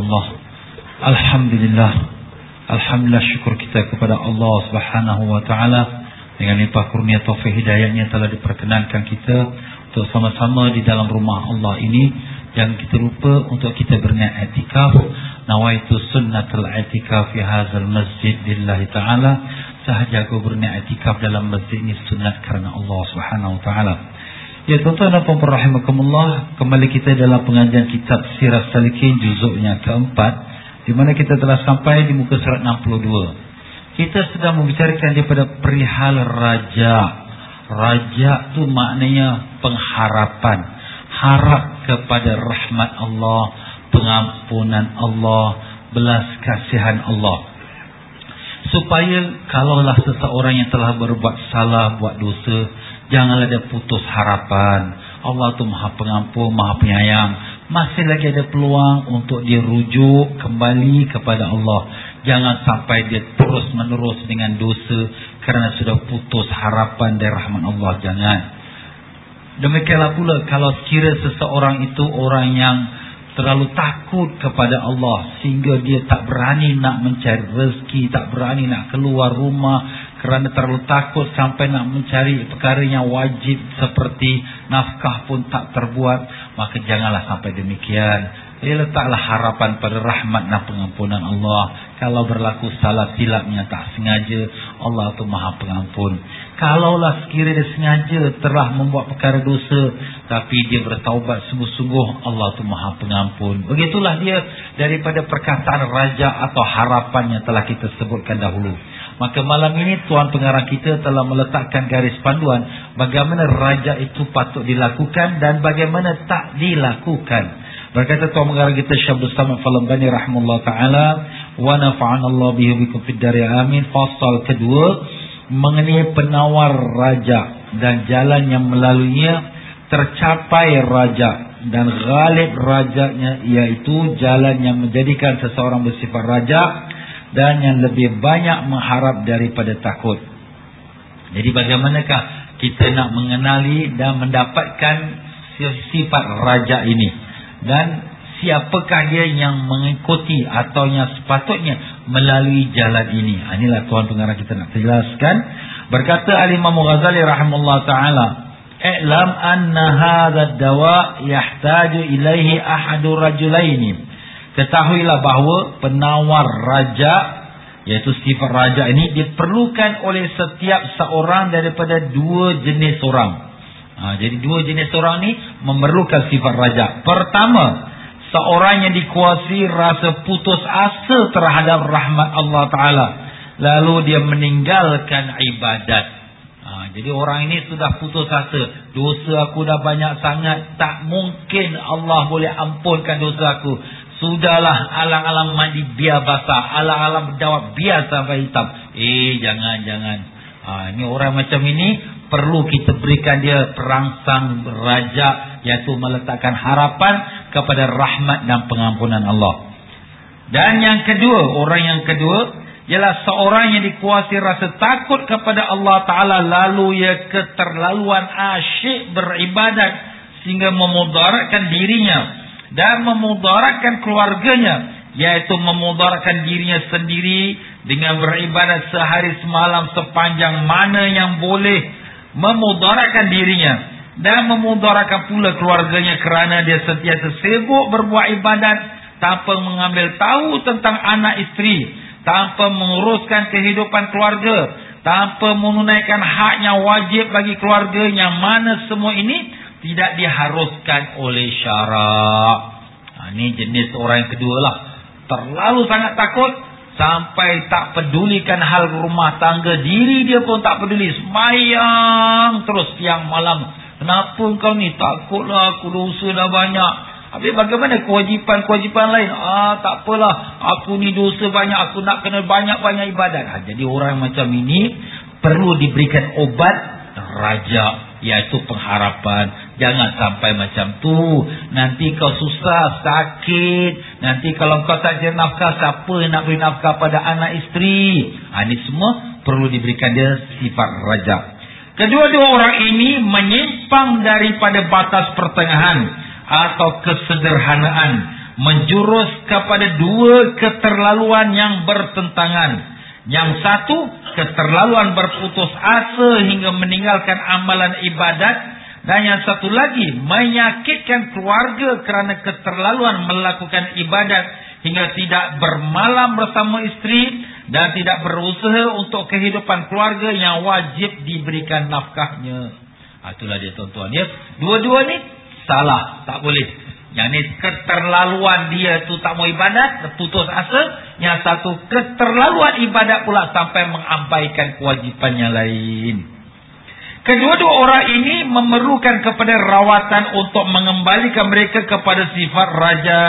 Allah. Alhamdulillah. Alhamdulillah, syukur kita kepada Allah Subhanahu wa taala dengan limpah kurnia taufik hidayahnya telah diperkenankan kita untuk sama-sama di dalam rumah Allah ini. Jangan kita lupa untuk kita berniat i'tikaf. Nawaitu sunnatul i'tikaf fi hadzal masjid lillahi taala. Sahaja aku berniat i'tikaf dalam masjid ini sunat kerana Allah Subhanahu wa taala. Ya tuan-tuan dan puan-puan rahimakumullah, kembali kita dalam pengajian kitab Sirah Salikin juzuknya keempat, di mana kita telah sampai di muka surat 62. Kita sedang membicarakan daripada perihal raja. Raja tu maknanya pengharapan, harap kepada rahmat Allah, pengampunan Allah, belas kasihan Allah. Supaya kalaulah seseorang yang telah berbuat salah, buat dosa, janganlah dia putus harapan. Allah tu Maha Pengampun, Maha Penyayang. Masih lagi ada peluang untuk dia rujuk kembali kepada Allah. Jangan sampai dia terus menerus dengan dosa kerana sudah putus harapan dari rahmat Allah. Jangan. Demikianlah pula kalau sekira seseorang itu orang yang terlalu takut kepada Allah sehingga dia tak berani nak mencari rezeki, tak berani nak keluar rumah kerana terlalu takut sampai nak mencari perkara yang wajib seperti nafkah pun tak terbuat, maka janganlah sampai demikian. Dia letaklah harapan pada rahmat dan pengampunan Allah. Kalau berlaku salah silapnya tak sengaja, Allah tu Maha Pengampun. Kalaulah sekiranya dia sengaja telah membuat perkara dosa tapi dia bertaubat sungguh-sungguh, Allah tu Maha Pengampun. Begitulah dia daripada perkataan raja atau harapan yang telah kita sebutkan dahulu. Maka malam ini Tuan Pengarah kita telah meletakkan garis panduan bagaimana raja itu patut dilakukan dan bagaimana tak dilakukan. Berkata Tuan Pengarah kita Syekh Abdul Samad Falambani rahimahullah ta'ala, wa nafa'anallahu bihi bikum fid dari amin. Fasal kedua mengenai penawar raja dan jalan yang melaluinya tercapai raja dan ghalib rajanya, iaitu jalan yang menjadikan seseorang bersifat raja dan yang lebih banyak mengharap daripada takut. Jadi bagaimanakah kita nak mengenali dan mendapatkan sifat raja ini? Dan siapakah dia yang mengikuti atau yang sepatutnya melalui jalan ini? Inilah Tuan Pengarah kita nak jelaskan. Berkata Al-Imam Ghazali rahimahullah ta'ala, "I'lam anna hadha dawa yahtaju ilaihi ahadu rajulaini." Ketahuilah bahawa penawar raja, iaitu sifat raja ini, diperlukan oleh setiap seorang daripada dua jenis orang. Jadi dua jenis orang ni memerlukan sifat raja. Pertama, seorang yang dikuasai rasa putus asa terhadap rahmat Allah Ta'ala, lalu dia meninggalkan ibadat. Jadi orang ini sudah putus asa. Dosa aku dah banyak sangat, tak mungkin Allah boleh ampunkan dosa aku. Sudahlah, alang-alang mandi biar basah, alang-alang berjawab biar sampai hitam. Jangan. Ini orang macam ini perlu kita berikan dia perangsang raja, iaitu meletakkan harapan kepada rahmat dan pengampunan Allah. Dan yang kedua, orang yang kedua ialah seorang yang dikuasai rasa takut kepada Allah Ta'ala, lalu ia keterlaluan asyik beribadat sehingga memudaratkan dirinya dan memudaratkan keluarganya, iaitu memudaratkan dirinya sendiri dengan beribadat sehari semalam sepanjang mana yang boleh, memudaratkan dirinya dan memudaratkan pula keluarganya kerana dia sentiasa sibuk berbuat ibadat tanpa mengambil tahu tentang anak isteri, tanpa menguruskan kehidupan keluarga, tanpa menunaikan hak yang wajib bagi keluarga, yang mana semua ini tidak diharuskan oleh syarak. Ini jenis orang yang kedua lah. Terlalu sangat takut sampai tak pedulikan hal rumah tangga, diri dia pun tak peduli, sembahyang terus siang malam. Kenapa kau ni? Takutlah, aku dosa dah banyak. Habis bagaimana kewajipan-kewajipan lain? Tak apalah, aku ni dosa banyak, aku nak kena banyak-banyak ibadat. Jadi orang macam ini perlu diberikan obat raja, iaitu pengharapan. Jangan sampai macam tu. Nanti kau susah, sakit. Nanti kalau kau tak ada nafkah, siapa yang nak beri nafkah pada anak isteri? Ini semua perlu diberikan dia sifat raja. Kedua-dua orang ini menyimpang daripada batas pertengahan atau kesederhanaan menjurus kepada dua keterlaluan yang bertentangan. Yang satu, keterlaluan berputus asa hingga meninggalkan amalan ibadat. Dan yang satu lagi, menyakitkan keluarga kerana keterlaluan melakukan ibadat hingga tidak bermalam bersama isteri dan tidak berusaha untuk kehidupan keluarga yang wajib diberikan nafkahnya. Itulah dia tuan-tuan ya. Dua-dua ni salah, tak boleh. Yang ni keterlaluan dia tu tak mau ibadat, putus asa. Yang satu keterlaluan ibadat pula sampai mengabaikan kewajipan yang lain. Kedua-dua orang ini memerlukan kepada rawatan untuk mengembalikan mereka kepada sifat raja,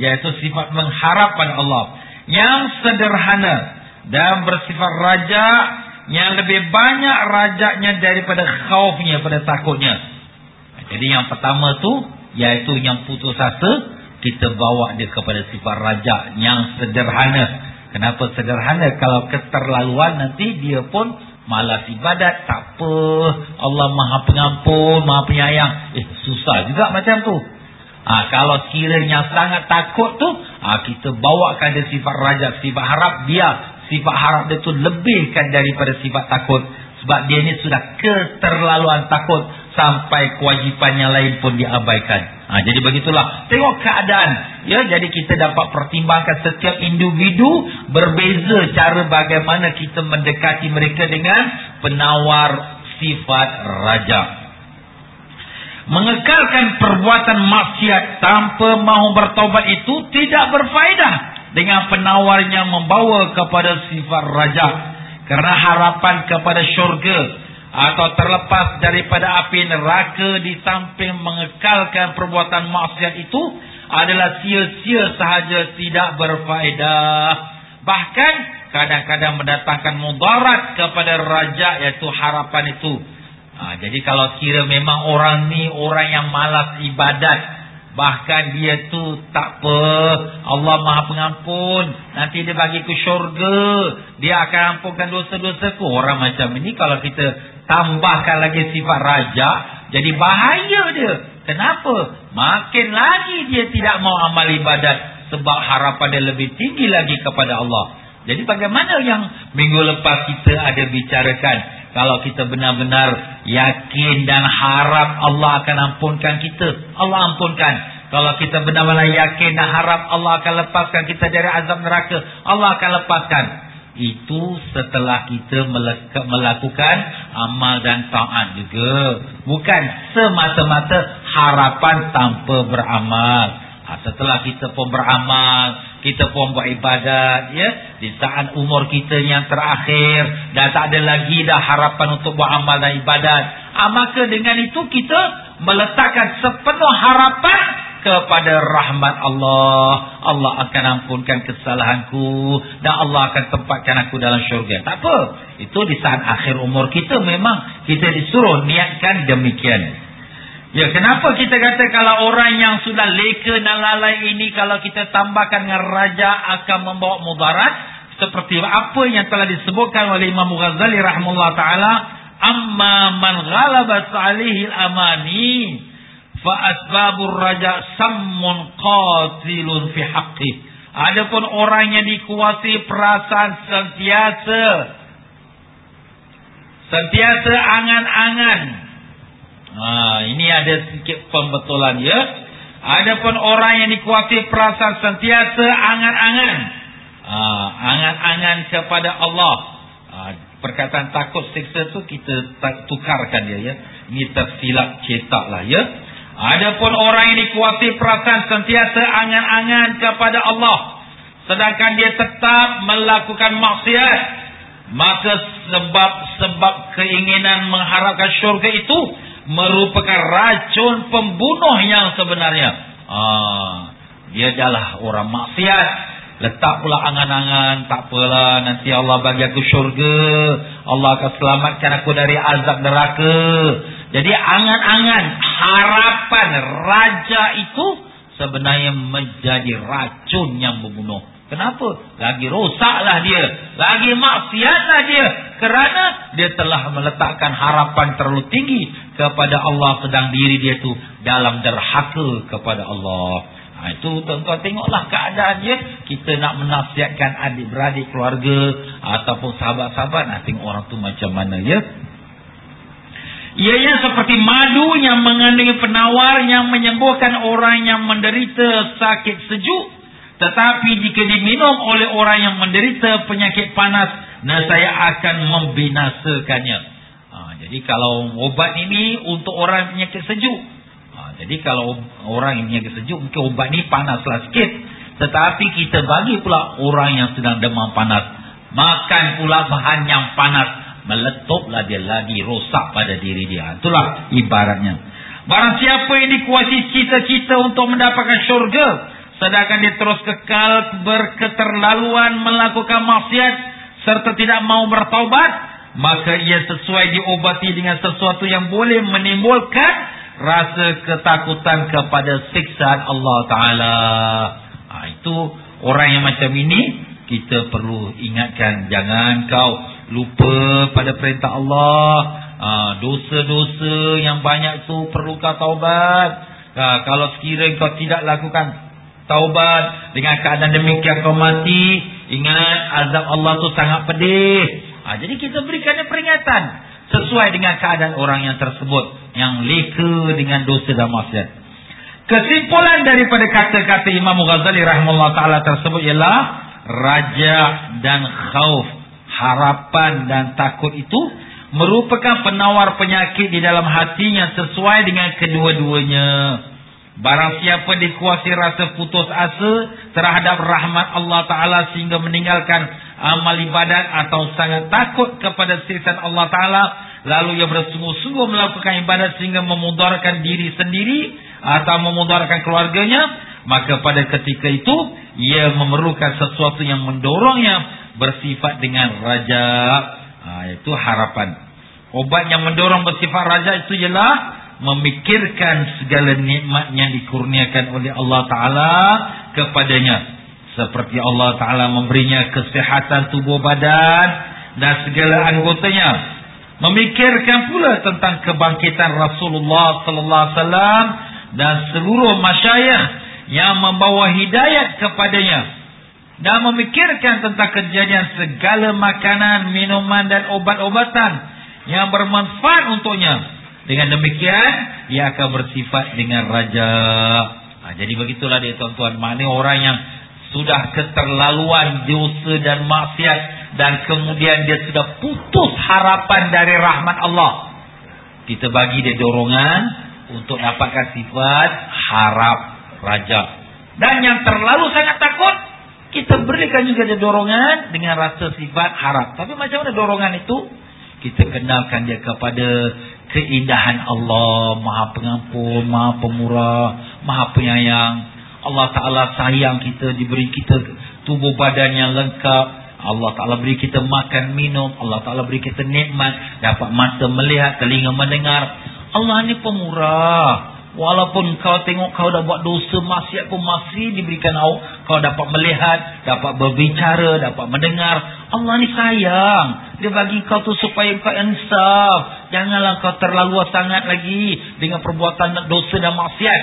iaitu sifat mengharap pada Allah yang sederhana dan bersifat raja yang lebih banyak rajaknya daripada khaufnya, pada takutnya. Jadi yang pertama tu, iaitu yang putus asa, kita bawa dia kepada sifat raja yang sederhana. Kenapa sederhana? Kalau keterlaluan nanti dia pun malas ibadat. Tak apa, Allah Maha Pengampun, Maha Penyayang. Susah juga macam tu. Kalau sekiranya sangat takut tu, kita bawakan dia sifat raja, sifat harap. Dia sifat harap dia tu lebihkan daripada sifat takut. Sebab dia ni sudah keterlaluan takut sampai kewajipan yang lain pun diabaikan. Jadi begitulah. Tengok keadaan. Ya, jadi kita dapat pertimbangkan setiap individu berbeza cara bagaimana kita mendekati mereka dengan penawar sifat raja. Mengekalkan perbuatan maksiat tanpa mahu bertaubat itu tidak berfaedah dengan penawarnya membawa kepada sifat raja. Kerana harapan kepada syurga atau terlepas daripada api neraka di samping mengekalkan perbuatan maksiat itu adalah sia-sia sahaja, tidak berfaedah. Bahkan kadang-kadang mendatangkan mudarat kepada raja, iaitu harapan itu. Jadi kalau kira memang orang ni orang yang malas ibadat, bahkan dia tu tak apa, Allah Maha Pengampun, nanti dia bagi ke syurga, dia akan ampunkan dosa-dosaku. Orang macam ini kalau kita tambahkan lagi sifat raja, jadi bahaya dia. Kenapa? Makin lagi dia tidak mau amal ibadat, sebab harapan dia lebih tinggi lagi kepada Allah. Jadi bagaimana yang minggu lepas kita ada bicarakan, kalau kita benar-benar yakin dan harap Allah akan ampunkan kita, Allah ampunkan. Kalau kita benar-benar yakin dan harap Allah akan lepaskan kita dari azab neraka, Allah akan lepaskan. Itu setelah kita melakukan amal dan taat juga. Bukan semata-mata harapan tanpa beramal. Setelah kita pun beramal, kita pun buat ibadat, ya, di saat umur kita yang terakhir dan tak ada lagi dah harapan untuk buat amal dan ibadat, maka dengan itu kita meletakkan sepenuh harapan kepada rahmat Allah. Allah akan ampunkan kesalahanku dan Allah akan tempatkan aku dalam syurga. Tak apa, itu di saat akhir umur kita memang kita disuruh niatkan demikian. Ya, kenapa kita kata kalau orang yang sudah leka dan lalai ini, kalau kita tambahkan dengan raja akan membawa mudarat, seperti apa yang telah disebutkan oleh Imam Ghazali rahimahullah ta'ala, amma man ghalabat alihil amani fa asbabur raja sammun qatilun fi haqqi. Adapun orang yang dikuasai perasaan sentiasa angan-angan, ini ada sedikit pembetulan, ya. Adapun orang yang dikuasai perasaan sentiasa angan-angan, angan-angan kepada Allah. Perkataan takut siksa tu kita tukarkan dia, ya. Ini tersilap cetak lah, ya. Adapun orang yang dikuasai perasaan sentiasa angan-angan kepada Allah, sedangkan dia tetap melakukan maksiat, maka sebab keinginan mengharapkan syurga itu merupakan racun pembunuh yang sebenarnya. Dia adalah orang maksiat, letak pula angan-angan, tak apalah, nanti Allah bagi aku syurga, Allah akan selamatkan aku dari azab neraka. Jadi angan-angan, harapan raja itu sebenarnya menjadi racun yang membunuh. Kenapa? Lagi rosaklah dia, lagi maksiatlah dia, kerana dia telah meletakkan harapan terlalu tinggi kepada Allah, sedang diri dia tu dalam derhaka kepada Allah. Itu tuan-tuan tengoklah keadaan dia. Kita nak menasihatkan adik-beradik, keluarga ataupun sahabat-sahabat, tengok orang tu macam mana ya. Ianya seperti madu yang mengandungi penawar yang menyembuhkan orang yang menderita sakit sejuk. Tetapi jika diminum oleh orang yang menderita penyakit panas, saya akan membinasakannya. Jadi kalau obat ini untuk orang penyakit sejuk. Jadi kalau orang yang penyakit sejuk, mungkin obat ni panaslah sikit. Tetapi kita bagi pula orang yang sedang demam panas, makan pula bahan yang panas, meletuplah dia lagi, rosak pada diri dia. Itulah ibaratnya. Barang siapa yang dikuasai cita-cita untuk mendapatkan syurga, sedangkan dia terus kekal berketerlaluan melakukan maksiat serta tidak mau bertaubat, maka ia sesuai diobati dengan sesuatu yang boleh menimbulkan rasa ketakutan kepada siksaan Allah Ta'ala. Itu orang yang macam ini kita perlu ingatkan, jangan kau lupa pada perintah Allah. Dosa-dosa yang banyak tu perlu kau taubat. Kalau sekiranya kau tidak lakukan taubat, dengan keadaan demikian kau mati, ingat azab Allah tu sangat pedih. Jadi kita berikan peringatan sesuai dengan keadaan orang yang tersebut, yang leka dengan dosa dan maksiat. Kesimpulan daripada kata-kata Imam Ghazali rahimahullah ta'ala tersebut ialah raja dan khauf, harapan dan takut itu merupakan penawar penyakit di dalam hati yang sesuai dengan kedua-duanya. Barang siapa dikuasai rasa putus asa terhadap rahmat Allah Ta'ala sehingga meninggalkan amal ibadat atau sangat takut kepada siksaan Allah Ta'ala, lalu ia bersungguh-sungguh melakukan ibadat sehingga memudaratkan diri sendiri atau memudaratkan keluarganya, maka pada ketika itu ia memerlukan sesuatu yang mendorongnya bersifat dengan raja, iaitu harapan. Obat yang mendorong bersifat raja itu ialah memikirkan segala nikmat yang dikurniakan oleh Allah Ta'ala kepadanya. Seperti Allah Ta'ala memberinya kesihatan tubuh badan dan segala anggotanya. Memikirkan pula tentang kebangkitan Rasulullah Sallallahu Alaihi Wasallam dan seluruh masyayikh yang membawa hidayat kepadanya. Dan memikirkan tentang kejadian segala makanan, minuman dan obat-obatan yang bermanfaat untuknya. Dengan demikian, ia akan bersifat dengan raja. Jadi begitulah dia tuan-tuan. Maknanya orang yang sudah keterlaluan dosa dan maksiat, dan kemudian dia sudah putus harapan dari rahmat Allah, kita bagi dia dorongan untuk dapatkan sifat harap raja. Dan yang terlalu sangat takut, kita berikan juga dia dorongan dengan rasa sifat harap. Tapi macam mana dorongan itu? Kita kenalkan dia kepada keindahan Allah, Maha Pengampun, Maha Pemurah, Maha Penyayang. Allah Ta'ala sayang kita, diberi kita tubuh badan yang lengkap. Allah Ta'ala beri kita makan, minum. Allah Ta'ala beri kita nikmat, dapat mata melihat, telinga mendengar. Allah ni pemurah. Walaupun kau tengok kau dah buat dosa maksiat pun masih diberikan kau dapat melihat, dapat berbicara, dapat mendengar. Allah ni sayang. Dia bagi kau tu supaya kau insaf. Janganlah kau terlalu sangat lagi dengan perbuatan dosa dan maksiat.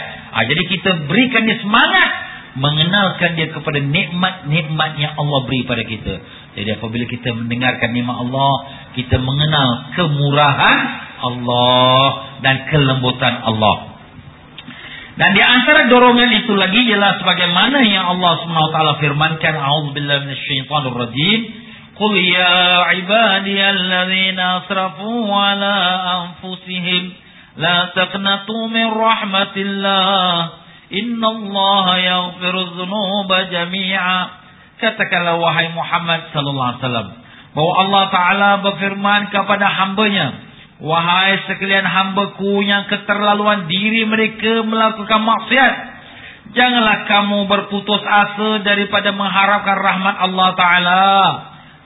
Jadi kita berikan dia semangat, mengenalkan dia kepada nikmat-nikmat yang Allah beri pada kita. Jadi apabila kita mendengarkan nikmat Allah, kita mengenal kemurahan Allah dan kelembutan Allah. Dan di antara dorongan itu lagi ialah sebagaimana yang Allah SWT firmankan, a'udzubillahi minasyaitonir rajim, qul ya ibadiyalladzina asrafu ala anfusihim la taqnatu min rahmatillah innallaha yaghfirudz dzunuba jami'a. Katakanlah wahai Muhammad sallallahu alaihi wasallam bahwa Allah Ta'ala berfirman kepada hambanya, wahai sekalian hambaku yang keterlaluan diri mereka melakukan maksiat, janganlah kamu berputus asa daripada mengharapkan rahmat Allah Ta'ala.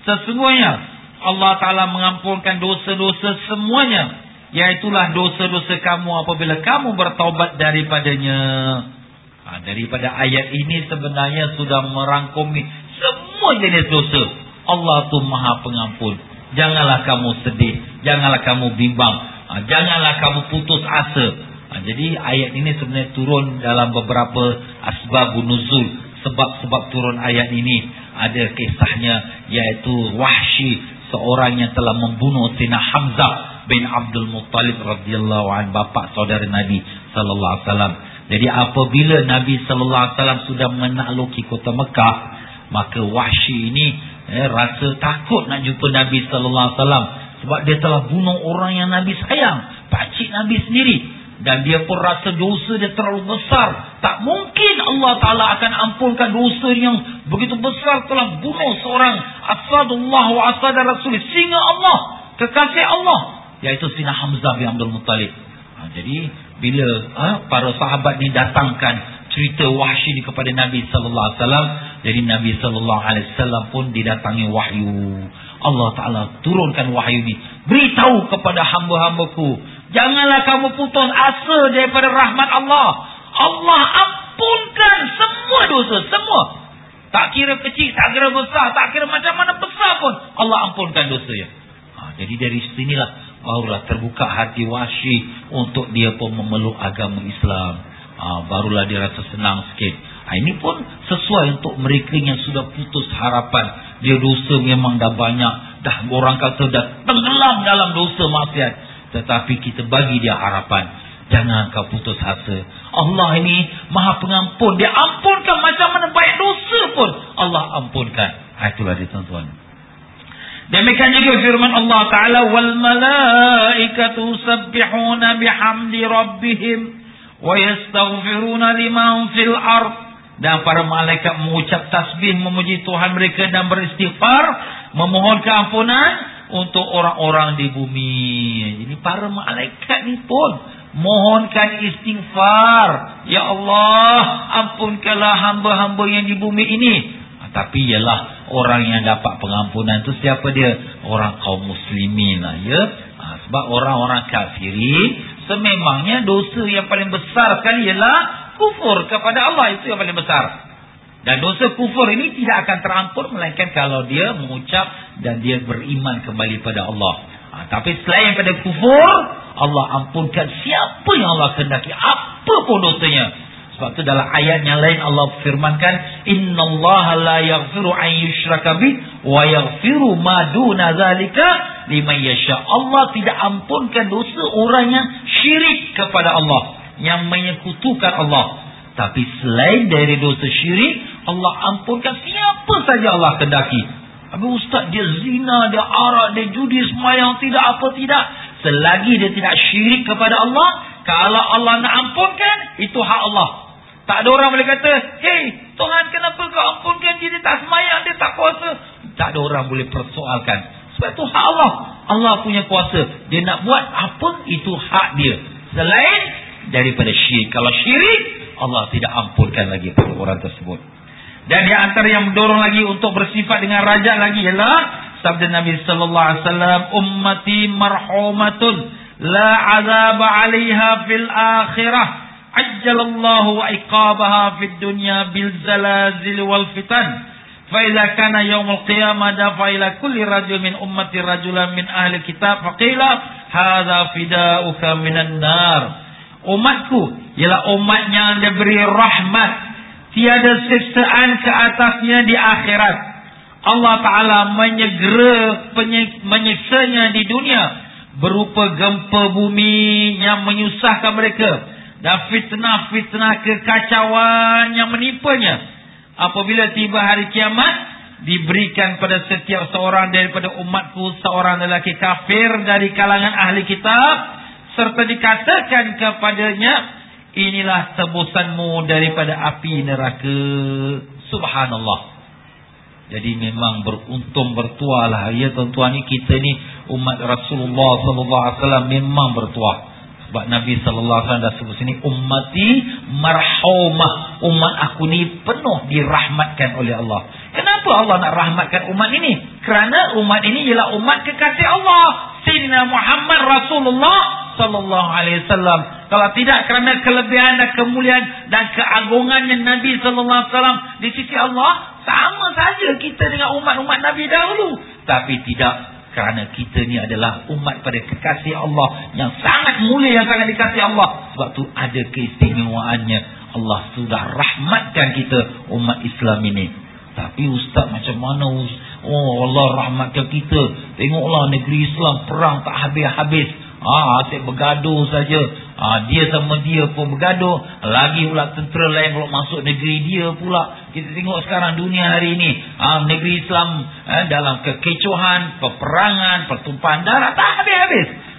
Sesungguhnya Allah Ta'ala mengampunkan dosa-dosa semuanya, iaitulah dosa-dosa kamu apabila kamu bertaubat daripadanya. Daripada ayat ini sebenarnya sudah merangkumi semua jenis dosa. Allah tu Maha Pengampun. Janganlah kamu sedih, janganlah kamu bimbang, janganlah kamu putus asa. Jadi ayat ini sebenarnya turun dalam beberapa asbabun nuzul. Sebab-sebab turun ayat ini ada kisahnya, iaitu Wahsy, seorang yang telah membunuh Sayyidina Hamzah bin Abdul Muttalib radhiyallahu anhu, bapa saudara Nabi sallallahu alaihi wasallam. Jadi apabila Nabi sallallahu alaihi wasallam sudah menakluki kota Mekah, maka Wahsy ini rasa takut nak jumpa Nabi sallallahu alaihi wasallam, sebab dia telah bunuh orang yang Nabi sayang, pakcik Nabi sendiri. Dan dia pun rasa dosa dia terlalu besar. Tak mungkin Allah Ta'ala akan ampunkan dosa yang begitu besar, telah bunuh seorang Asadullah wa Asad Rasul, singa Allah, kekasih Allah, iaitu Sayyidina Hamzah bin Abdul Muttalib. Jadi bila para sahabat ni datangkan cerita Wahsy ni kepada Nabi sallallahu alaihi wasallam, jadi Nabi sallallahu alaihi wasallam pun didatangi wahyu. Allah Ta'ala turunkan wahyu ni, beritahu kepada hamba-hambaku, janganlah kamu putus asa daripada rahmat Allah. Allah ampunkan semua dosa, semua. Tak kira kecil, tak kira besar, tak kira macam mana besar pun, Allah ampunkan dosanya. Jadi dari sinilah barulah terbuka hati Wahsy untuk dia pun memeluk agama Islam. Barulah dia rasa senang sikit. Ini pun sesuai untuk mereka yang sudah putus harapan. Dia dosa memang dah banyak, dah orang kata dah tenggelam dalam dosa maksiat, tetapi kita bagi dia harapan. Jangan kau putus asa. Allah ini Maha Pengampun. Dia ampunkan macam mana baik dosa pun Allah ampunkan. Itulah dia tuan-tuan. Demikian juga firman Allah Ta'ala, wal malaikatu yusabbihuna bihamdi rabbihim wa yastaghfiruna liman fil ard. Dan para malaikat mengucap tasbih, memuji Tuhan mereka dan beristighfar, memohon keampunan untuk orang-orang di bumi. Jadi para malaikat ni pun mohonkan istighfar. Ya Allah, ampunkanlah hamba-hamba yang di bumi ini. Tapi ialah orang yang dapat pengampunan tu siapa dia? Orang kaum muslimin lah, ya. Sebab orang-orang kafirin sememangnya dosa yang paling besar sekali ialah kufur kepada Allah, itu yang paling besar. Dan dosa kufur ini tidak akan terampun melainkan kalau dia mengucap dan dia beriman kembali pada Allah. Tapi selain pada kufur, Allah ampunkan siapa yang Allah kehendaki, apa pun dosanya. Sebab itu dalam ayat yang lain Allah firmankan, innallaha la yaghfiru an yushraka bih wa yaghfiru ma duna zalika liman yasha. Allah tidak ampunkan dosa orang yang syirik kepada Allah, yang menyekutukan Allah. Tapi selain dari dosa syirik, Allah ampunkan siapa saja Allah kehendaki. Habis ustaz, dia zina, dia arak, dia judi, semayang, tidak apa tidak, selagi dia tidak syirik kepada Allah, kalau Allah nak ampunkan, itu hak Allah. Tak ada orang boleh kata, hei Tuhan, kenapa kau ampunkan dia tak semayang, dia tak kuasa. Tak ada orang boleh persoalkan. Sebab itu hak Allah. Allah punya kuasa. Dia nak buat apa, itu hak dia. Selain daripada syirik. Kalau syirik, Allah tidak ampunkan lagi pada orang tersebut. Dan di antara yang mendorong lagi untuk bersifat dengan raja lagi ialah sabda Nabi sallallahu alaihi wasallam, ummati marhumatun la azab 'alaiha fil akhirah ajjalallahu wa iqabaha fid dunya bil zalazil wal fitan fa idza kana yaumul qiyamah dafa ila kulli rajul min ummati rajulan min ahli kitab faqila hadza fida'uka minan nar. Umatku ialah umat yang diberi rahmat, tiada siksaan ke atasnya di akhirat. Allah Ta'ala menyiksanya di dunia berupa gempa bumi yang menyusahkan mereka dan fitnah-fitnah kekacauan yang menipanya. Apabila tiba hari kiamat, diberikan pada setiap seorang daripada umatku seorang lelaki kafir dari kalangan ahli kitab, serta dikatakan kepadanya, inilah tebusanmu daripada api neraka. Subhanallah. Jadi memang beruntung bertuahlah ya tuan-tuan, ni kita ni umat Rasulullah sallallahu alaihi wasallam memang bertuah. Sebab Nabi sallallahu alaihi wasallam dah sebut sini, ummati marhumah, umat aku ni penuh dirahmatkan oleh Allah. Kenapa Allah nak rahmatkan umat ini? Kerana umat ini ialah umat kekasih Allah, Sayyidina Muhammad Rasulullah sallallahu alaihi wasallam. Kalau tidak kerana kelebihan dan kemuliaan dan keagungannya Nabi sallallahu alaihi wasallam di sisi Allah, sama saja kita dengan umat-umat Nabi dahulu. Tapi tidak, Kerana kita ni adalah umat pada kekasih Allah yang sangat mulia, yang sangat dikasihi Allah. Sebab tu ada keistimewaannya. Allah sudah rahmatkan kita umat Islam ini. Tapi ustaz macam mana? Allah rahmatkan kita. Tengoklah negeri Islam perang tak habis-habis. Asyik bergaduh saja. Dia sama dia pun bergaduh. Lagi pula tentera lain pula masuk negeri dia pula. Kita tengok sekarang dunia hari ini. Negeri Islam dalam kekecohan, peperangan, pertumpahan darah tak habis-habis.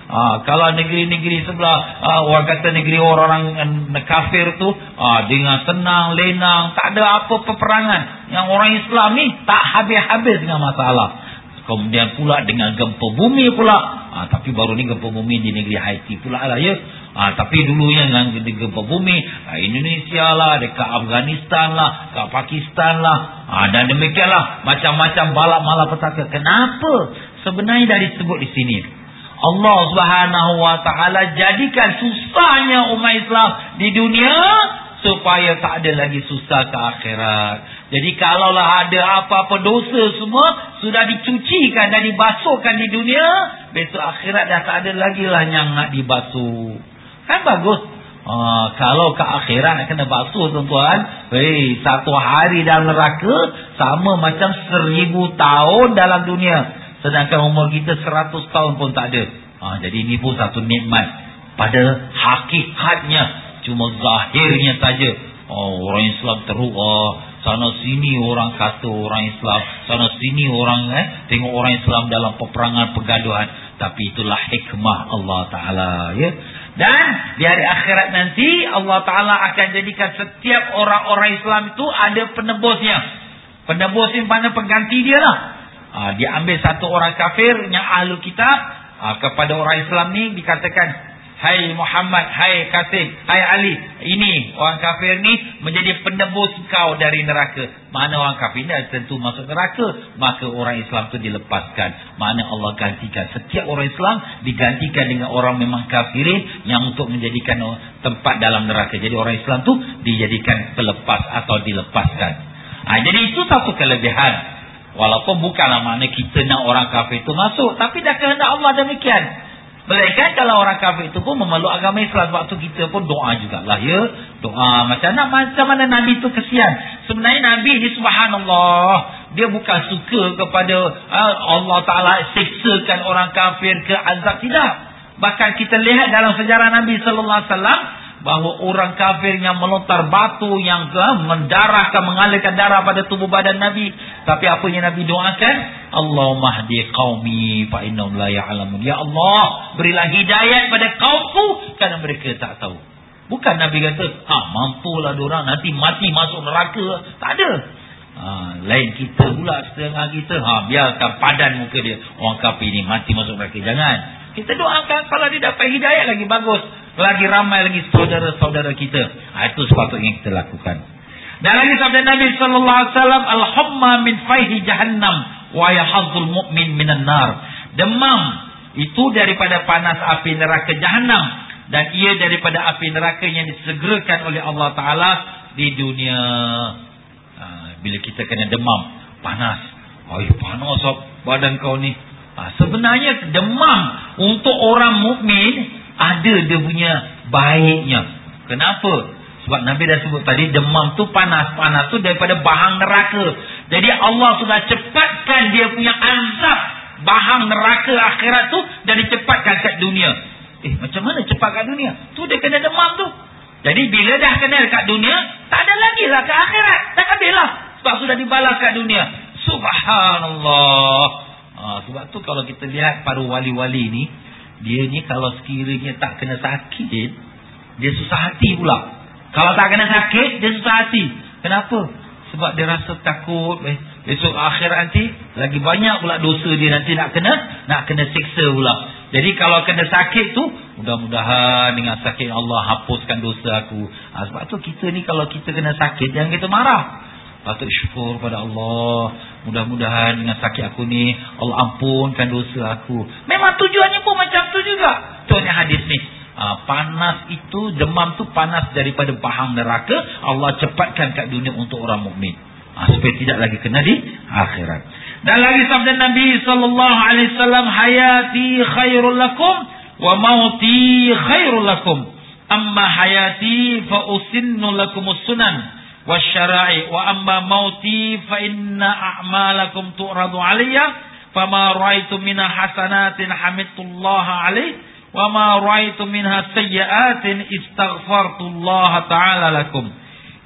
Kalau negeri-negeri sebelah, orang kata negeri orang kafir tu, dengan senang, lenang, tak ada apa peperangan. Yang orang Islam ni tak habis-habis dengan masalah. Kemudian pula dengan gempa bumi pula. Tapi baru ni gempa bumi di negeri Haiti pula lah ya. Tapi dulunya dengan gempa bumi Indonesia lah, dekat Afghanistan lah, dekat Pakistan lah, dan demikianlah macam-macam balak malapetaka. Kenapa? Sebenarnya dah disebut di sini. Allah Subhanahu Wa Taala jadikan susahnya umat Islam di dunia supaya tak ada lagi susah ke akhirat. Jadi kalaulah ada apa-apa dosa semua sudah dicucikan dan dibasuhkan di dunia, besok akhirat dah tak ada lagi lah yang nak dibasuh. Kan bagus. Kalau ke akhirat nak kena basuh tuan-tuan, satu hari dalam neraka sama macam 1000 tahun dalam dunia. Sedangkan umur kita 100 tahun pun tak ada. Jadi ini pun satu nikmat. Pada hakikatnya cuma zahirnya saja. Orang Islam teruk. Sana sini orang kata orang Islam, sana sini orang tengok orang Islam dalam peperangan, pergaduhan. Tapi itulah hikmah Allah Ta'ala ya. Dan di hari akhirat nanti Allah Ta'ala akan jadikan setiap orang-orang Islam itu ada penebusnya. Penebus ini mana pengganti dia lah. Dia ambil satu orang kafir yang ahlul kitab, kepada orang Islam ni dikatakan, hai Muhammad, hai Qasim, hai Ali, ini orang kafir ni menjadi penebus kau dari neraka. Mana orang kafir ni tentu masuk neraka, maka orang Islam tu dilepaskan. Mana Allah gantikan setiap orang Islam digantikan dengan orang memang kafirin yang untuk menjadikan tempat dalam neraka. Jadi orang Islam tu dijadikan pelepas atau dilepaskan. Jadi itu satu kelebihan. Walaupun bukanlah makna kita nak orang kafir itu masuk, tapi dah kehendak Allah demikian. Melainkan kalau orang kafir itu pun memeluk agama Islam, waktu kita pun doa jugalah ya. Doa macam mana Nabi itu kesian. Sebenarnya Nabi ni subhanallah, dia bukan suka kepada Allah Ta'ala siksakan orang kafir ke azab, tidak. Bahkan kita lihat dalam sejarah Nabi Sallallahu Alaihi Wasallam bahawa orang kafir yang melontar batu, yang mendarahkan, mengalirkan darah pada tubuh badan Nabi. Tapi apa yang Nabi doakan? Allahumma hdi qaumi fa innahum la ya'lamun. Ya Allah, berilah hidayat pada kaumku kerana mereka tak tahu. Bukan Nabi kata, mampulah diorang nanti mati masuk neraka. Tak ada. Lain kita pula, setengah kita, biarkan padan muka dia. Orang kafir ni mati masuk neraka. Jangan. Kita doakan kalau dia dapat hidayat lagi bagus. Lagi ramai lagi saudara-saudara kita. Itu sepatutnya kita lakukan. Dan lagi sabda Nabi sallallahu alaihi wasallam, al-humma min fayhi jahannam wa yahzul mu'min minan nar. Demam itu daripada panas api neraka Jahannam, dan ia daripada api neraka yang disegerakan oleh Allah Ta'ala di dunia. Bila kita kena demam, panas. Panas badan kau ni. Sebenarnya demam untuk orang mukmin ada dia punya baiknya. Kenapa? Sebab Nabi dah sebut tadi, demam tu panas. Panas tu daripada bahang neraka. Jadi Allah sudah cepatkan dia punya azab bahang neraka akhirat tu, dan dicepatkan kat dunia. Macam mana cepat kat dunia? Tu dia kena demam tu. Jadi bila dah kena kat dunia, tak ada lagi lah ke akhirat. Dah habis lah. Sebab sudah dibalas kat dunia. Subhanallah. Sebab tu kalau kita lihat para wali-wali ni, dia ni kalau sekiranya tak kena sakit, dia susah hati pula. Kalau tak kena sakit, dia susah hati. Kenapa? Sebab dia rasa takut. Besok akhirat nanti lagi banyak pula dosa dia nanti nak kena siksa pula. Jadi kalau kena sakit tu, mudah-mudahan dengan sakit Allah hapuskan dosa aku. Sebab tu kita ni kalau kita kena sakit, jangan kita marah. Patut syukur pada Allah. Mudah-mudahan dengan sakit aku ni Allah ampunkan dosa aku. Memang tujuannya pun macam tu juga. Contohnya hadis ni. Panas itu, demam tu panas daripada bahang neraka. Allah cepatkan kat dunia untuk orang mukmin, supaya tidak lagi kena di akhirat. Dan lagi sabda Nabi sallallahu alaihi wasallam, hayati khairul lakum wa mauti khairul lakum. Amma hayati fa usinnu lakumus sunan wasyara'i wa amma mauti fa inna a'malakum tu'radu alayya fama ra'aitu minha hasanatin hamidtullaha alaihi wa ma ra'aitu minha sayyi'atin istaghfartullaha ta'ala lakum.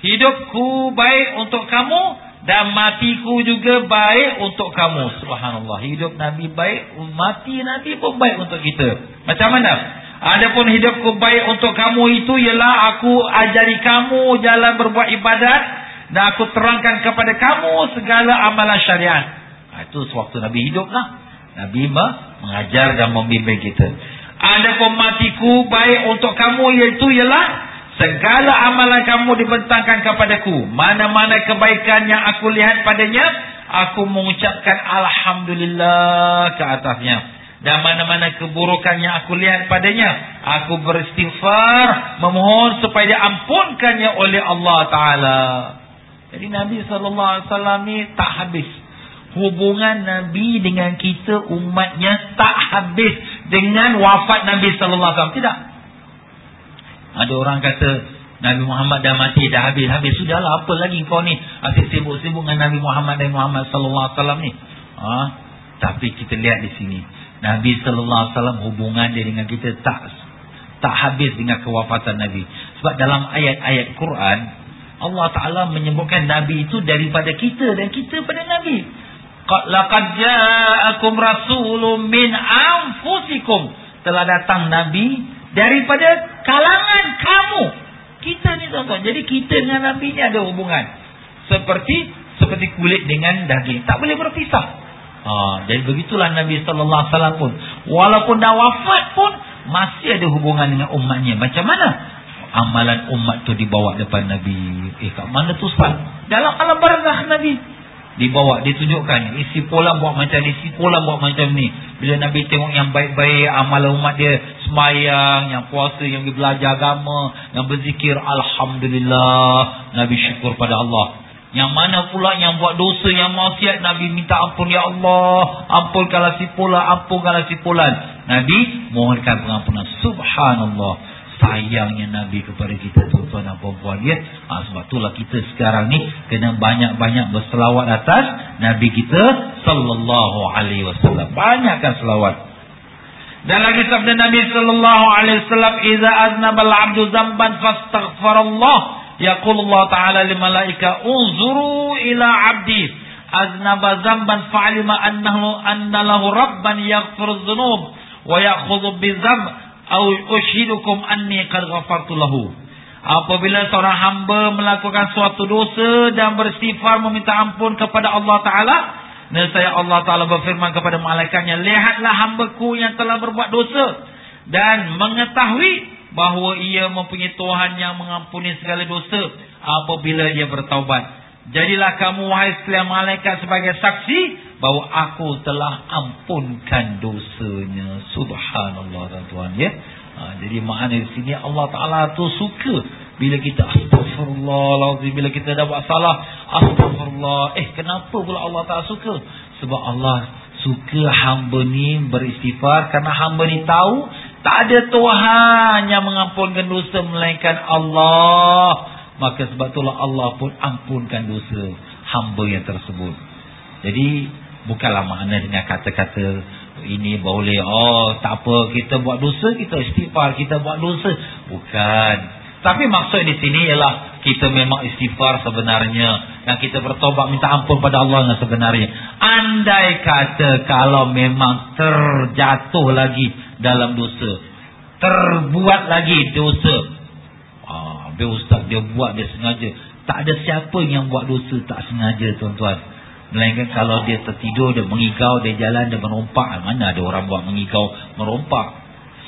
Hidupku baik untuk kamu dan matiku juga baik untuk kamu. Subhanallah. Hidup Nabi baik, mati Nabi pun baik untuk kita. Macam mana? Adapun hidupku baik untuk kamu itu ialah aku ajari kamu jalan berbuat ibadat dan aku terangkan kepada kamu segala amalan syariat. Itu sewaktu Nabi hidup lah. Nabi mengajar dan membimbing kita. Adapun matiku baik untuk kamu iaitu ialah segala amalan kamu dibentangkan kepadaku. Mana-mana kebaikan yang aku lihat padanya, aku mengucapkan Alhamdulillah ke atasnya. Dan mana-mana keburukan yang aku lihat padanya, aku beristighfar, memohon supaya diampunkannya oleh Allah Ta'ala. Jadi Nabi SAW ni tak habis. Hubungan Nabi dengan kita umatnya tak habis dengan wafat Nabi SAW. Tidak. Ada orang kata Nabi Muhammad dah mati, dah habis. Sudahlah, apa lagi kau ni asyik sibuk-sibuk dengan Nabi Muhammad dan Muhammad sallallahu alaihi wasallam ni. Tapi kita lihat di sini, Nabi sallallahu alaihi wasallam hubungan dia dengan kita tak habis dengan kewafatan Nabi. Sebab dalam ayat-ayat Quran Allah Taala menyebutkan Nabi itu daripada kita dan kita pada Nabi. Laqad ja'akum rasulun min anfusikum. Telah datang Nabi daripada kalangan kamu. Kita ni tuan-tuan. Jadi kita dengan Nabi ni ada hubungan. Seperti kulit dengan daging. Tak boleh berpisah. Jadi begitulah Nabi sallallahu alaihi wasallam pun. Walaupun dah wafat pun masih ada hubungan dengan umatnya. Macam mana? Amalan umat tu dibawa depan Nabi. Kat mana tu Ustaz? Dalam alam barzakh Nabi. Dibawa, ditunjukkan. Isi pola buat macam ni, isi pola buat macam ni. Bila Nabi tengok yang baik-baik, amalan umat dia, sembahyang, yang puasa, yang belajar agama, yang berzikir, Alhamdulillah, Nabi syukur pada Allah. Yang mana pula yang buat dosa, yang maksiat, Nabi minta ampun, ya Allah, ampunkanlah si pula, ampunkanlah si pulan. Nabi mohonkan pengampunan. Subhanallah. Sayangnya Nabi kepada kita, tuan-tuan dan puan-puan ya. Sebab itulah kita sekarang ni kena banyak-banyak berselawat atas Nabi kita sallallahu alaihi wasallam. Banyakkan selawat. Dan lagi sabda Nabi sallallahu alaihi wasallam, "Idza aznaba al-'abdu dzamban fastaghfarallah, yaqulullah ta'ala lil malaika unzuru ila 'abdi aznaba dzamban fa'alima anna lahu rabban yaghfiru dzunub wa ya'khudhu bidzamb au ushidukum anni qad ghafartu lahu." Apabila seorang hamba melakukan suatu dosa dan beristighfar meminta ampun kepada Allah Ta'ala, nescaya Allah Ta'ala berfirman kepada malaikatnya, lihatlah hambaku yang telah berbuat dosa dan mengetahui bahawa ia mempunyai Tuhan yang mengampuni segala dosa apabila ia bertaubat. Jadilah kamu wahai sekalian malaikat sebagai saksi bahawa aku telah ampunkan dosanya. Subhanallah tuan-tuan ya. Jadi makna di sini Allah Ta'ala tu suka bila kita astagfirullahalazim, bila kita dah buat salah astagfirullah. Kenapa pula Allah Ta'ala suka? Sebab Allah suka hamba ni beristighfar kerana hamba ni tahu tak ada Tuhan yang mengampunkan dosa melainkan Allah. Maka sebab itulah Allah pun ampunkan dosa hamba yang tersebut. Jadi bukanlah makna dengan kata-kata ini boleh, tak apa, kita buat dosa, kita istighfar, kita buat dosa. Bukan. Tapi maksud di sini ialah kita memang istighfar sebenarnya dan kita bertobat minta ampun pada Allah yang sebenarnya. Andai kata kalau memang terjatuh lagi dalam dosa, terbuat lagi dosa, Ustaz dia buat, dia sengaja. Tak ada siapa yang buat dosa tak sengaja tuan-tuan. Melainkan kalau dia tertidur, dia mengigau, dia jalan, dia merompak. Mana ada orang buat mengigau, merompak.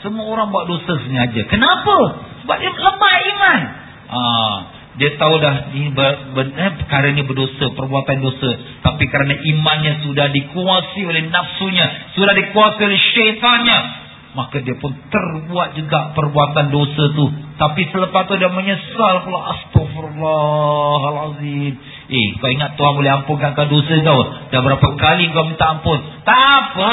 Semua orang buat dosa sengaja. Kenapa? Sebab dia lemah iman. Dia tahu dah perkara ini berdosa, perbuatan dosa. Tapi kerana imannya sudah dikuasai oleh nafsunya, sudah dikuasai oleh syaitannya, maka dia pun terbuat juga perbuatan dosa tu. Tapi selepas tu dia menyesal pula, astagfirullahalazim, Kau ingat Tuhan boleh ampunkan kau dosa kau? Dah berapa kali kau minta ampun? Tak apa.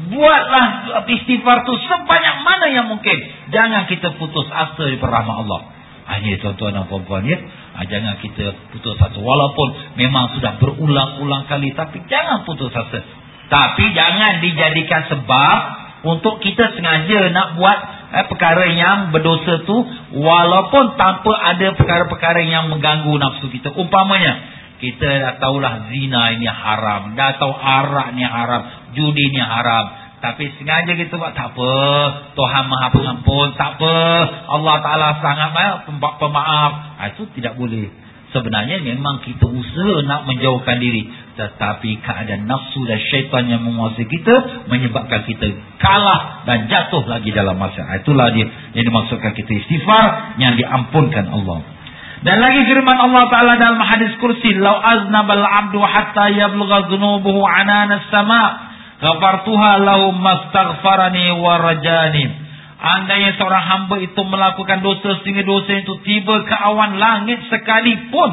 Buatlah istighfar tu sebanyak mana yang mungkin. Jangan kita putus asa di rahmat Allah. Ini tuan-tuan dan puan-puan ya. Jangan kita putus asa. Walaupun memang sudah berulang-ulang kali, tapi jangan putus asa. Tapi jangan dijadikan sebab untuk kita sengaja nak buat perkara yang berdosa tu, walaupun tanpa ada perkara-perkara yang mengganggu nafsu kita. Umpamanya, kita dah tahulah zina ini haram, dah tahu arak ni haram, judi ni haram, tapi sengaja kita buat. Tak apa, Tuhan Maha Pengampun, tak apa, Allah Ta'ala sangat pemaaf. Itu tidak boleh. Sebenarnya memang kita usaha nak menjauhkan diri, tetapi keadaan nafsu dan syaitan yang menguasai kita menyebabkan kita kalah dan jatuh lagi dalam masalah. Itulah dia yang dimaksudkan kita istighfar yang diampunkan Allah. Dan lagi firman Allah Ta'ala dalam hadis kursi, "Lau aznabal abdu hatta yablugha dhunubuhu anana as-sama' ghafartuha lahu mastaghfarani wa rajani." Andainya seorang hamba itu melakukan dosa sehingga dosa itu tiba ke awan langit sekalipun,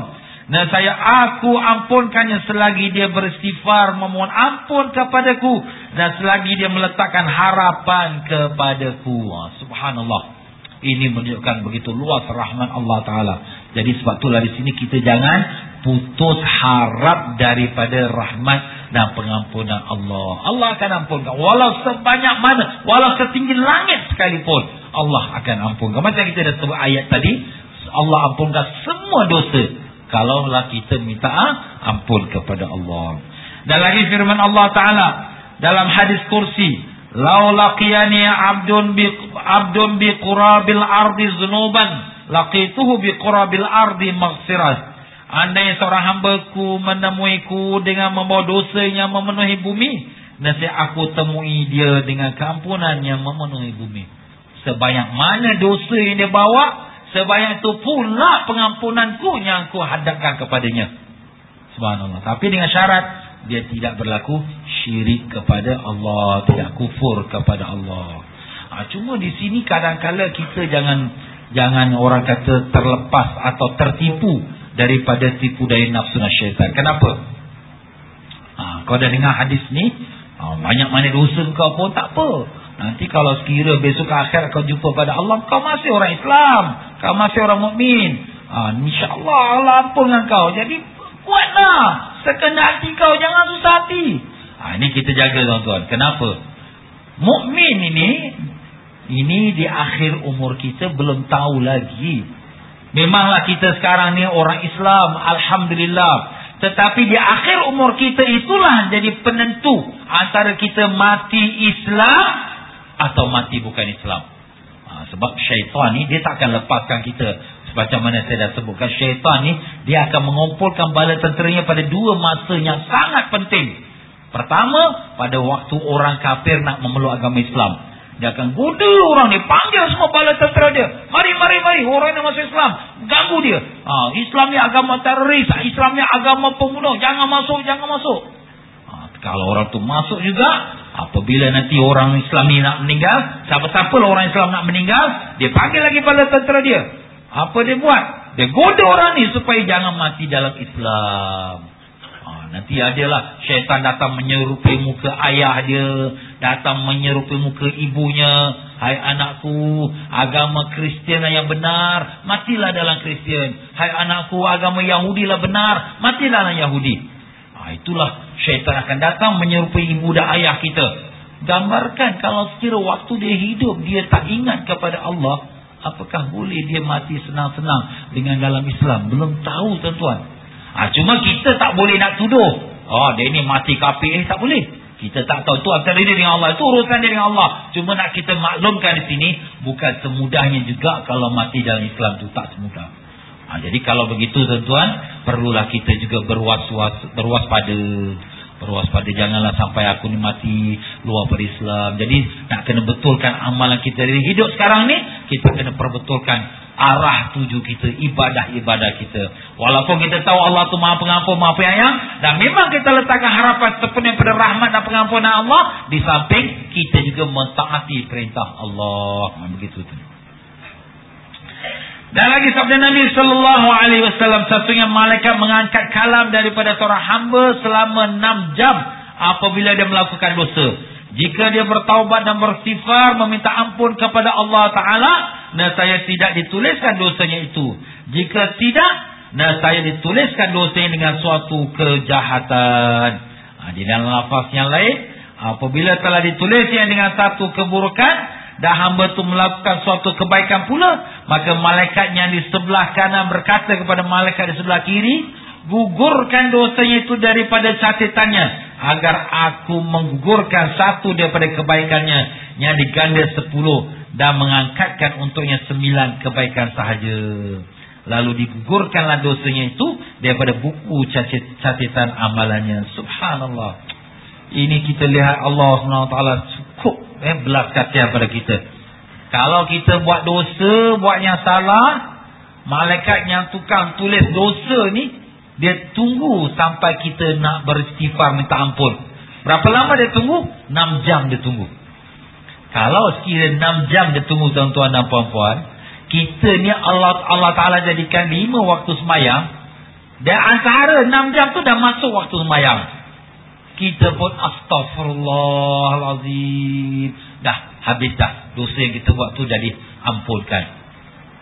dan aku ampunkannya selagi dia beristighfar memohon ampun kepadaku, dan selagi dia meletakkan harapan kepadaku. Subhanallah. Ini menunjukkan begitu luas rahmat Allah Ta'ala. Jadi sebab itulah di sini kita jangan putus harap daripada rahmat dan pengampunan Allah. Allah akan ampunkan. Walau sebanyak mana, walau setinggi langit sekalipun, Allah akan ampunkan. Macam kita dah sebut ayat tadi, Allah ampunkan semua dosa kalaulah kita minta ampun kepada Allah. Dan lagi firman Allah Ta'ala dalam hadis kursi, "Lau laqiyani abdun bi qurabil ardi zunuban laqituhu bi qurabil ardi maghfirah." Andai seorang hambaku menemuiku dengan membawa dosa yang memenuhi bumi, nanti aku temui dia dengan keampunan yang memenuhi bumi. Sebanyak mana dosa yang dia bawa, sebanyak itu pula pengampunanku yang aku hadapkan kepadanya. Subhanallah. Tapi dengan syarat dia tidak berlaku syirik kepada Allah, tidak kufur kepada Allah. Cuma di sini kadang-kala kita jangan orang kata terlepas atau tertipu daripada tipu daya nafsu dan syaitan. Kenapa? Kau dah dengar hadis ni, banyak mana dosa kau pun tak apa. Nanti kalau sekira besok akhirat kau jumpa pada Allah, kau masih orang Islam, kau masih orang mukmin. InsyaAllah Allah ampunkan kau. Jadi buatlah sekendak hati kau, jangan susah hati. Ini kita jaga tuan-tuan. Kenapa? Mukmin ini di akhir umur kita belum tahu lagi. Memanglah kita sekarang ni orang Islam, alhamdulillah. Tetapi di akhir umur kita itulah jadi penentu antara kita mati Islam atau mati bukan Islam. Sebab syaitan ni dia tak akan lepaskan kita. Macam mana saya dah sebutkan, syaitan ni dia akan mengumpulkan bala tenteranya pada dua masa yang sangat penting. Pertama, pada waktu orang kafir nak memeluk agama Islam. Dia akan goda orang ni, panggil semua bala tentera dia. Mari orang yang masuk Islam, ganggu dia. Islam ni agama teroris, Islam ni agama pembunuh, jangan masuk. Kalau orang tu masuk juga, apabila nanti orang Islam ni nak meninggal, siapa-siapa lah orang Islam nak meninggal, dia panggil lagi bala tentera dia. Apa dia buat? Dia goda orang ni supaya jangan mati dalam Islam. Nanti adalah syaitan datang menyerupai muka ayah dia, datang menyerupai muka ibunya. Hai anakku, agama Kristian yang benar, matilah dalam Kristian. Hai anakku, agama Yahudi lah benar, matilah dalam Yahudi. Itulah syaitan akan datang menyerupai ibu dan ayah kita. Gambarkan kalau sekira waktu dia hidup dia tak ingat kepada Allah, apakah boleh dia mati senang-senang dengan dalam Islam? Belum tahu tuan-tuan. Cuma kita tak boleh nak tuduh, dia ni mati kafir, tak boleh. Kita tak tahu, tu antara dia dengan Allah, itu urusan dia dengan Allah. Cuma nak kita maklumkan di sini, bukan semudahnya juga kalau mati dalam Islam tu, tak semudah. Jadi kalau begitu tuan-tuan, perlulah kita juga berwaspada, janganlah sampai aku ni mati luar pada Islam. Jadi nak kena betulkan amalan kita dari hidup sekarang ni, kita kena perbetulkan arah tuju kita, ibadah-ibadah kita. Walaupun kita tahu Allah tu Maha Pengampun, Maha Penyayang, dan memang kita letakkan harapan sepenuhnya pada rahmat dan pengampunan Allah, di samping kita juga mentaati perintah Allah. Begitu tu. Dan lagi sabda Nabi sallallahu alaihi wasallam, satunya malaikat mengangkat kalam daripada seorang hamba selama 6 jam apabila dia melakukan dosa. Jika dia bertaubat dan beristighfar meminta ampun kepada Allah Taala, nescaya tidak dituliskan dosanya itu. Jika tidak, nescaya dituliskan dosanya dengan suatu kejahatan. Di dalam lafaz yang lain, apabila telah ditulisnya dengan satu keburukan dan hamba itu melakukan suatu kebaikan pula, maka malaikat yang di sebelah kanan berkata kepada malaikat di sebelah kiri, gugurkan dosanya itu daripada catatannya, agar aku menggugurkan satu daripada kebaikannya yang diganda 10 dan mengangkatkan untuknya 9 kebaikan sahaja. Lalu digugurkanlah dosanya itu daripada buku catatan amalannya. Subhanallah. Ini kita lihat Allah SWT cukup belas kasihan pada kita. Kalau kita buat dosa, buat yang salah, malaikat yang tukang tulis dosa ni, dia tunggu sampai kita nak beristighfar minta ampun. Berapa lama dia tunggu? 6 jam dia tunggu. Kalau sekiranya 6 jam dia tunggu, tuan-tuan dan puan-puan, kita ni Allah Ta'ala jadikan 5 waktu semayang, dan antara 6 jam tu dah masuk waktu semayang. Kita pun astaghfirullahalazim, dah habis dah. Dosa yang kita buat tu dah diampunkan.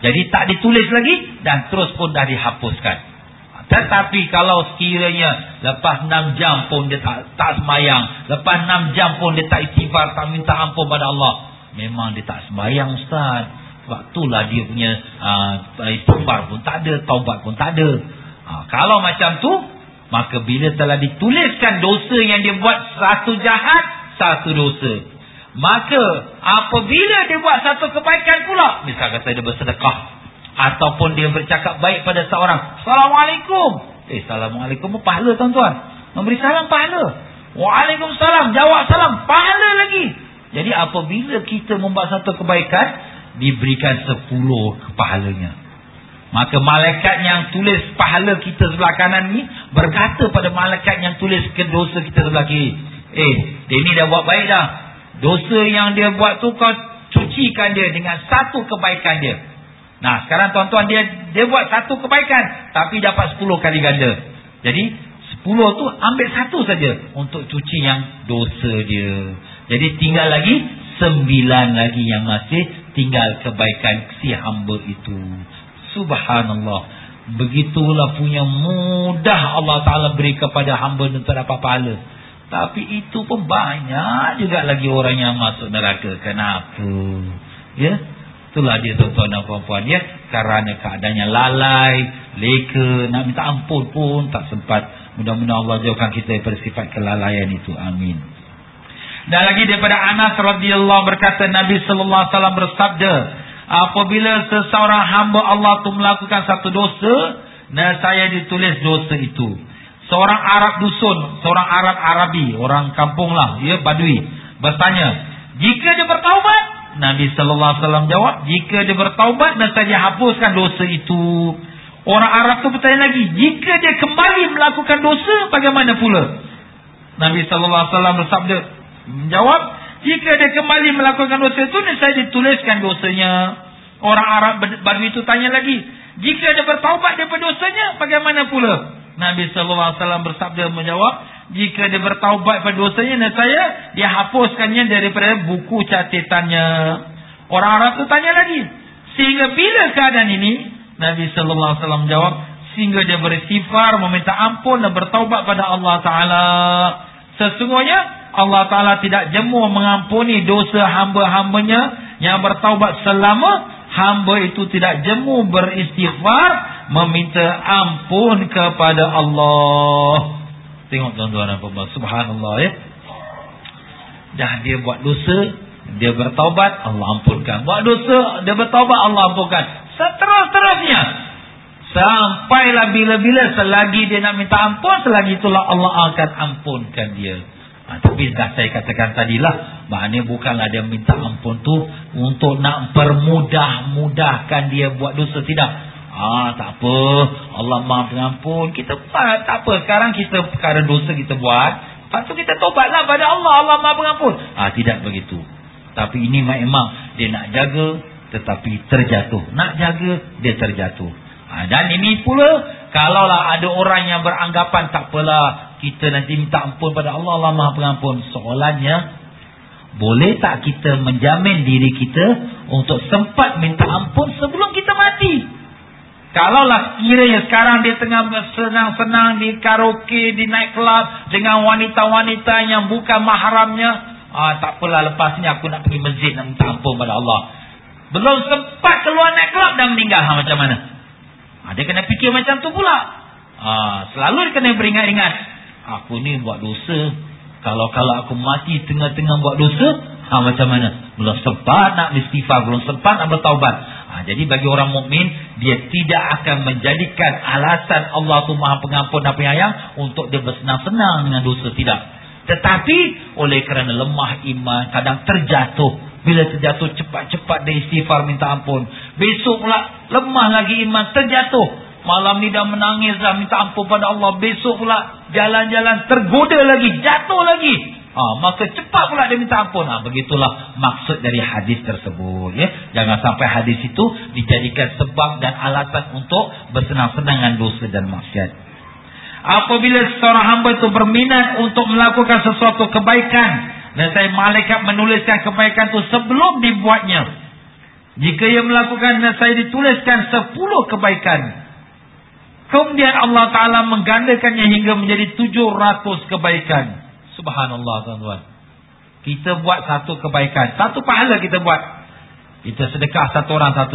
Jadi tak ditulis lagi dan terus pun dah dihapuskan. Tetapi kalau sekiranya lepas 6 jam pun dia tak semayang, lepas 6 jam pun dia tak istighfar, tak minta ampun pada Allah, memang dia tak semayang, Ustaz. Sebab itulah dia punya istighfar pun tak ada, taubat pun tak ada. Kalau macam tu, maka bila telah dituliskan dosa yang dia buat, satu jahat, satu dosa, maka apabila dia buat satu kebaikan pula, misal kata dia bersedekah, ataupun dia bercakap baik pada seorang, Assalamualaikum. Assalamualaikum pun pahala, tuan-tuan. Memberi salam pahala. Waalaikumsalam, jawab salam, pahala lagi. Jadi apabila kita membuat satu kebaikan, diberikan 10 pahalanya. Maka malaikat yang tulis pahala kita sebelah kanan ni berkata pada malaikat yang tulis ke dosa kita sebelah kiri, dia ni dah buat baik dah. Dosa yang dia buat tu kau cucikan dia dengan satu kebaikan dia. Nah, sekarang tuan-tuan, dia buat satu kebaikan tapi dapat 10 kali ganda. Jadi 10 tu ambil satu saja untuk cuci yang dosa dia. Jadi tinggal lagi 9 lagi yang masih tinggal kebaikan si hamba itu. Subhanallah. Begitulah punya mudah Allah Ta'ala beri kepada hamba untuk dapat pahala. Tapi itu pun banyak juga lagi orang yang masuk neraka. Kenapa? Ya, itulah dia, tuan-tuan dan puan-puan, ya. Kerana keadaannya lalai, leka, nak minta ampun pun tak sempat. Mudah-mudahan Allah jauhkan kita daripada sifat kelalaian itu. Amin. Dan lagi daripada Anas radhiyallahu berkata, Nabi sallallahu alaihi wasallam bersabda, apabila seseorang hamba Allah tu melakukan satu dosa, nescaya ditulis dosa itu. Seorang Arab dusun, seorang Arab Arabi, orang kampung lah, ya, Badui, bertanya, jika dia bertaubat? Nabi sallallahu alaihi wasallam jawab, jika dia bertaubat, nescaya hapuskan dosa itu. Orang Arab tu bertanya lagi, jika dia kembali melakukan dosa, bagaimana pula? Nabi sallallahu alaihi wasallam bersabda, menjawab, jika dia kembali melakukan dosa itu, nescaya dituliskan dosanya. Orang Arab Badui itu tanya lagi, jika dia bertaubat daripada dosanya, bagaimana pula? Nabi sallallahu alaihi wasallam bersabda, menjawab, jika dia bertaubat pada dosanya, nescaya dia hapuskannya daripada buku catatannya. Orang Arab itu tanya lagi, sehingga bila keadaan ini? Nabi sallallahu alaihi wasallam menjawab, sehingga dia beristighfar, meminta ampun dan bertaubat pada Allah Ta'ala. Sesungguhnya Allah Ta'ala tidak jemu mengampuni dosa hamba-hambanya yang bertaubat selama hamba itu tidak jemu beristighfar, meminta ampun kepada Allah. Tengok tuan-tuan dan puan-puan, subhanallah, ya. Dah dia buat dosa, dia bertaubat, Allah ampunkan. Buat dosa, dia bertaubat, Allah ampunkan. Seterus-terusnya. Sampailah bila-bila, selagi dia nak minta ampun, selagi itulah Allah akan ampunkan dia. Tapi dah saya katakan tadilah, maknanya bukanlah dia minta ampun tu untuk nak mudahkan dia buat dosa, tidak. Tak apa, Allah Maha Pengampun, kita buat, tak apa. Sekarang kita perkara dosa kita buat, lepas tu kita tobatlah pada Allah, Allah Maha Pengampun. Tidak begitu. Tapi ini memang dia nak jaga tetapi terjatuh. Nak jaga, dia terjatuh. Dan ini pula, kalaulah ada orang yang beranggapan tak apalah, kita nanti minta ampun pada Allah, Allah Maha Pengampun. Soalannya, boleh tak kita menjamin diri kita untuk sempat minta ampun sebelum kita mati? Kalaulah kiranya sekarang dia tengah senang-senang di karaoke, di night club dengan wanita-wanita yang bukan mahramnya, tak apalah, lepas ni aku nak pergi masjid nak minta ampun pada Allah. Belum sempat keluar night club dah meninggal, macam mana? Dia kena fikir macam tu pula. Selalu dia kena beringat-ingat, aku ni buat dosa. Kalau aku mati tengah-tengah buat dosa, macam mana? Belum sempat nak istighfar, belum sempat nak bertaubat. Jadi bagi orang mukmin, dia tidak akan menjadikan alasan Allah tu Maha Pengampun dan Penyayang untuk dia bersenang-senang dengan dosa. Tidak. Tetapi oleh kerana lemah iman, kadang terjatuh. Bila terjatuh, cepat-cepat dia istighfar minta ampun. Besok pula lemah lagi iman, terjatuh. Malam ni dah menangis dah minta ampun pada Allah. Besok pula jalan-jalan tergoda lagi, jatuh lagi. Maka cepat pula dia minta ampun. Begitulah maksud dari hadis tersebut. Jangan sampai hadis itu dijadikan sebab dan alasan untuk bersenang-senang dengan dosa dan maksiat. Apabila seorang hamba itu berminat untuk melakukan sesuatu kebaikan, dan malaikat menuliskan kebaikan itu sebelum dibuatnya. Jika ia melakukan, dan saya dituliskan 10 kebaikan. Kemudian Allah Ta'ala menggandakannya hingga menjadi 700 kebaikan. Subhanallah tuan-tuan. Kita buat satu kebaikan, satu pahala kita buat. Kita sedekah satu orang $1.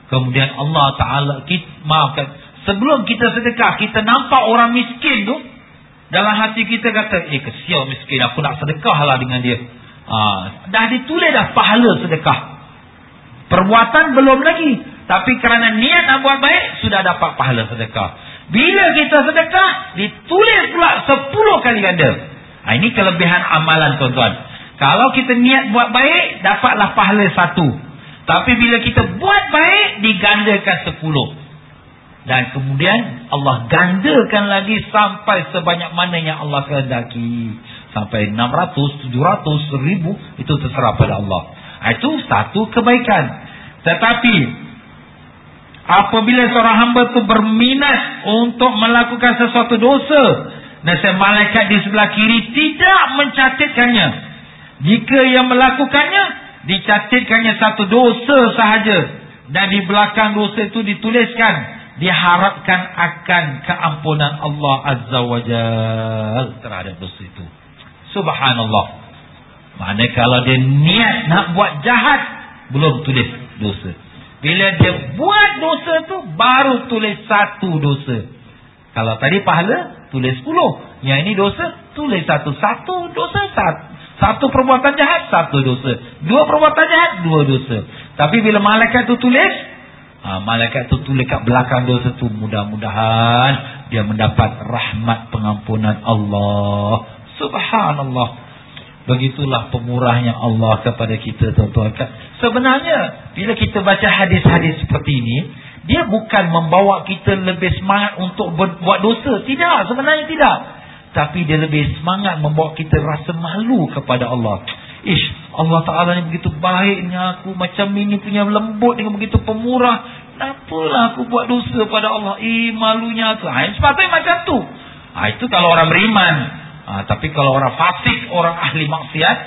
Kemudian Allah Ta'ala, maafkan, sebelum kita sedekah, kita nampak orang miskin tu, dalam hati kita kata, kesian miskin, aku nak sedekah lah dengan dia. Dah ditulis dah pahala sedekah. Perbuatan belum lagi, tapi kerana niat nak buat baik, sudah dapat pahala sedekah. Bila kita sedekah, ditulis pula 10 kali ganda. Ini kelebihan amalan tuan-tuan. Kalau kita niat buat baik, dapatlah pahala 1. Tapi bila kita buat baik, digandakan 10. Dan kemudian Allah gandakan lagi sampai sebanyak mana yang Allah kehendaki. Sampai 600, 700, 1000, itu terserah pada Allah. Itu satu kebaikan. Tetapi apabila seorang hamba itu berminat untuk melakukan sesuatu dosa, dan malaikat di sebelah kiri tidak mencatatkannya. Jika ia melakukannya, dicatatkannya satu dosa sahaja. Dan di belakang dosa itu dituliskan, diharapkan akan keampunan Allah Azza wa Jalla terhadap dosa itu. Subhanallah. Maknanya kalau dia niat nak buat jahat, belum tulis dosa. Bila dia buat dosa tu, baru tulis 1 dosa. Kalau tadi pahala, tulis 10. Yang ini dosa, tulis 1. 1 dosa, 1 perbuatan jahat, 1 dosa. 2 perbuatan jahat, 2 dosa. Tapi bila malaikat tu tulis, malaikat tu tulis kat belakang dosa tu, mudah-mudahan dia mendapat rahmat pengampunan Allah. Subhanallah. Begitulah pemurahnya Allah kepada kita, tuan-tuan. Sebenarnya bila kita baca hadis-hadis seperti ini, dia bukan membawa kita lebih semangat untuk buat dosa. Tidak, sebenarnya tidak. Tapi dia lebih semangat membawa kita rasa malu kepada Allah. Allah Ta'ala ni begitu baiknya, aku macam ini punya lembut dengan begitu pemurah. Kenapalah aku buat dosa pada Allah? Malunya aku. Sepatutnya macam tu. Itu kalau orang beriman. Tapi kalau orang fasik, orang ahli maksiat,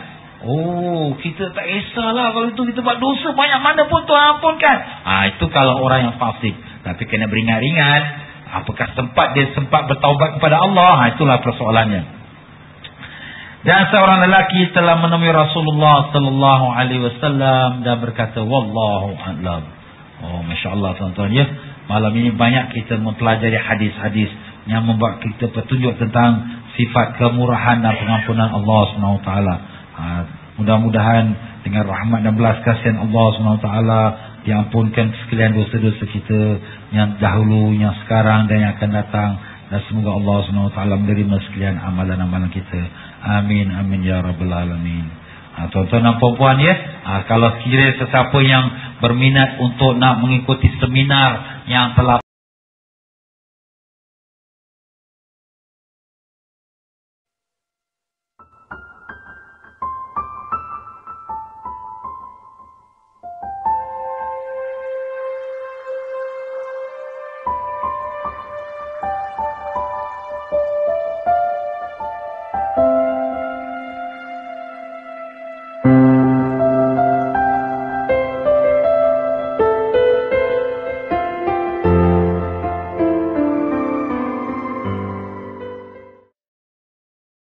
kita tak kisahlah kalau itu kita buat dosa banyak mana pun Tuhan ampunkan. Itu kalau orang yang fasik. Tapi kena beringat-ingat, apakah dia sempat bertaubat kepada Allah? Itulah persoalannya. Dan seorang lelaki telah menemui Rasulullah sallallahu alaihi wasallam dan berkata, wallahu a'lam. Masya-Allah tuan-tuan ya. Malam ini banyak kita mempelajari hadis-hadis yang membuat kita petunjuk tentang sifat kemurahan dan pengampunan Allah SWT. Mudah-mudahan dengan rahmat dan belas kasihan Allah SWT diampunkan sekalian dosa-dosa kita yang dahulu, yang sekarang dan yang akan datang. Dan semoga Allah SWT menerima sekalian amalan-amalan kita. Amin, amin ya rabbal alamin. Tuan-tuan dan puan-puan ya, kalau sekiranya sesiapa yang berminat untuk nak mengikuti seminar yang telah